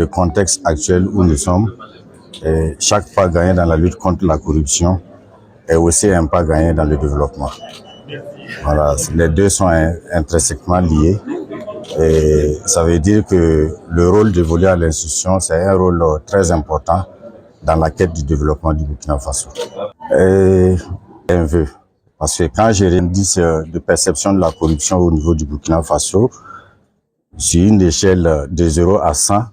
le contexte actuel où nous sommes, et chaque pas gagné dans la lutte contre la corruption est aussi un pas gagné dans le développement. Voilà, les deux sont intrinsèquement liés et ça veut dire que le rôle dévolu à l'institution, c'est un rôle très important dans la quête du développement du Burkina Faso. Et un vœu, parce que quand j'ai l'indice de perception de la corruption au niveau du Burkina Faso, sur une échelle de 0 à 100,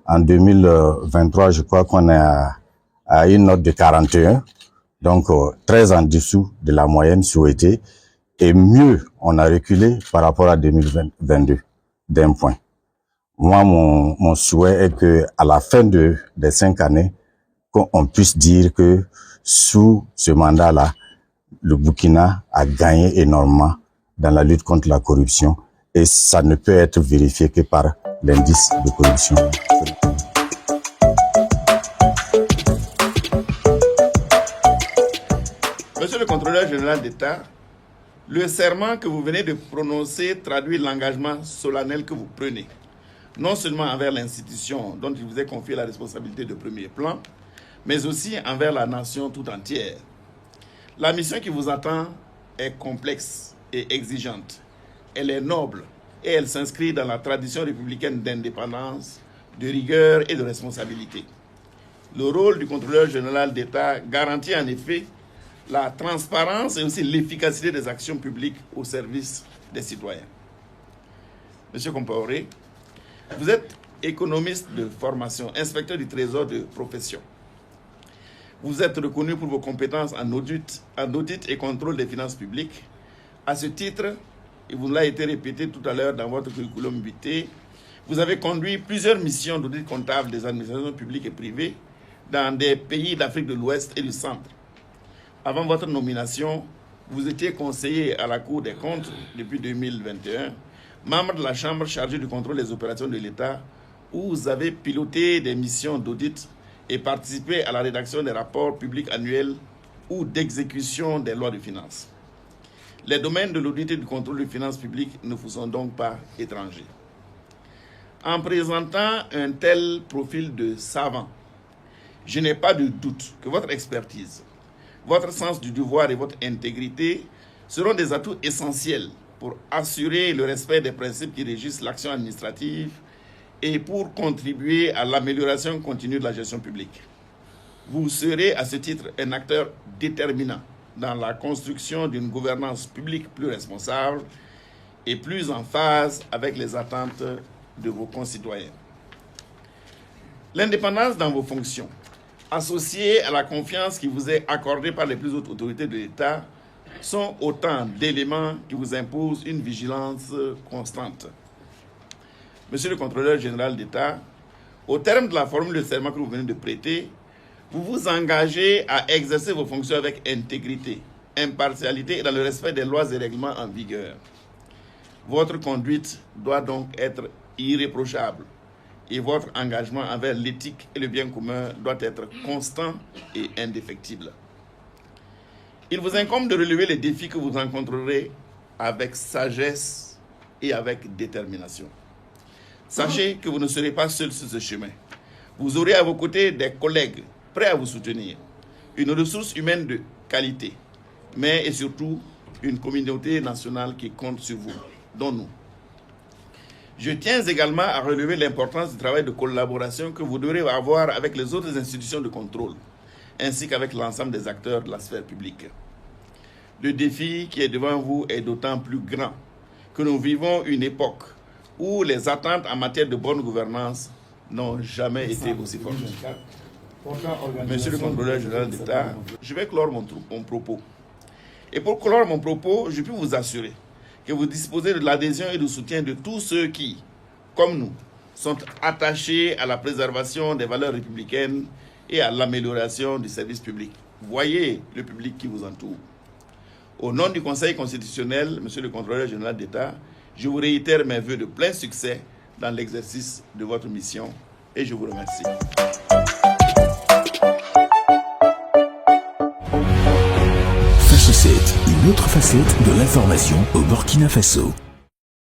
en 2023, je crois qu'on est à une note de 41, donc très en dessous de la moyenne souhaitée. Et mieux, on a reculé par rapport à 2022, d'un point. Moi, mon souhait est que à la fin des 5 années, qu'on puisse dire que sous ce mandat-là, le Burkina a gagné énormément dans la lutte contre la corruption et ça ne peut être vérifié que par l'indice de corruption. Monsieur le contrôleur général d'État, le serment que vous venez de prononcer traduit l'engagement solennel que vous prenez, non seulement envers l'institution dont il vous est confié la responsabilité de premier plan, mais aussi envers la nation tout entière. La mission qui vous attend est complexe et exigeante. Elle est noble et elle s'inscrit dans la tradition républicaine d'indépendance, de rigueur et de responsabilité. Le rôle du contrôleur général d'État garantit en effet la transparence et aussi l'efficacité des actions publiques au service des citoyens. Monsieur Compaoré, vous êtes économiste de formation, inspecteur du Trésor de profession. Vous êtes reconnu pour vos compétences en audit et contrôle des finances publiques. À ce titre, et vous l'a été répété tout à l'heure dans votre curriculum vitae, vous avez conduit plusieurs missions d'audit comptable des administrations publiques et privées dans des pays d'Afrique de l'Ouest et du Centre. Avant votre nomination, vous étiez conseiller à la Cour des comptes depuis 2021, membre de la Chambre chargée du contrôle des opérations de l'État, où vous avez piloté des missions d'audit et participé à la rédaction des rapports publics annuels ou d'exécution des lois de finances. Les domaines de l'audit et du contrôle des finances publiques ne vous sont donc pas étrangers. En présentant un tel profil de savant, je n'ai pas de doute que votre expertise, votre sens du devoir et votre intégrité seront des atouts essentiels pour assurer le respect des principes qui régissent l'action administrative et pour contribuer à l'amélioration continue de la gestion publique. Vous serez à ce titre un acteur déterminant dans la construction d'une gouvernance publique plus responsable et plus en phase avec les attentes de vos concitoyens. L'indépendance dans vos fonctions, associée à la confiance qui vous est accordée par les plus hautes autorités de l'État, sont autant d'éléments qui vous imposent une vigilance constante. Monsieur le contrôleur général d'État, au terme de la formule de serment que vous venez de prêter, vous vous engagez à exercer vos fonctions avec intégrité, impartialité et dans le respect des lois et règlements en vigueur. Votre conduite doit donc être irréprochable et votre engagement envers l'éthique et le bien commun doit être constant et indéfectible. Il vous incombe de relever les défis que vous rencontrerez avec sagesse et avec détermination. Sachez que vous ne serez pas seul sur ce chemin. Vous aurez à vos côtés des collègues prêts à vous soutenir, une ressource humaine de qualité, mais et surtout une communauté nationale qui compte sur vous, dont nous. Je tiens également à relever l'importance du travail de collaboration que vous devrez avoir avec les autres institutions de contrôle, ainsi qu'avec l'ensemble des acteurs de la sphère publique. Le défi qui est devant vous est d'autant plus grand que nous vivons une époque où les attentes en matière de bonne gouvernance n'ont jamais été aussi fortes. Monsieur le contrôleur général d'État, je vais clore mon propos. Et pour clore mon propos, je peux vous assurer que vous disposez de l'adhésion et du soutien de tous ceux qui, comme nous, sont attachés à la préservation des valeurs républicaines et à l'amélioration du service public. Voyez le public qui vous entoure. Au nom du Conseil constitutionnel, Monsieur le contrôleur général d'État, je vous réitère mes vœux de plein succès dans l'exercice de votre mission et je vous remercie. Faso 7, une autre facette de l'information au Burkina Faso.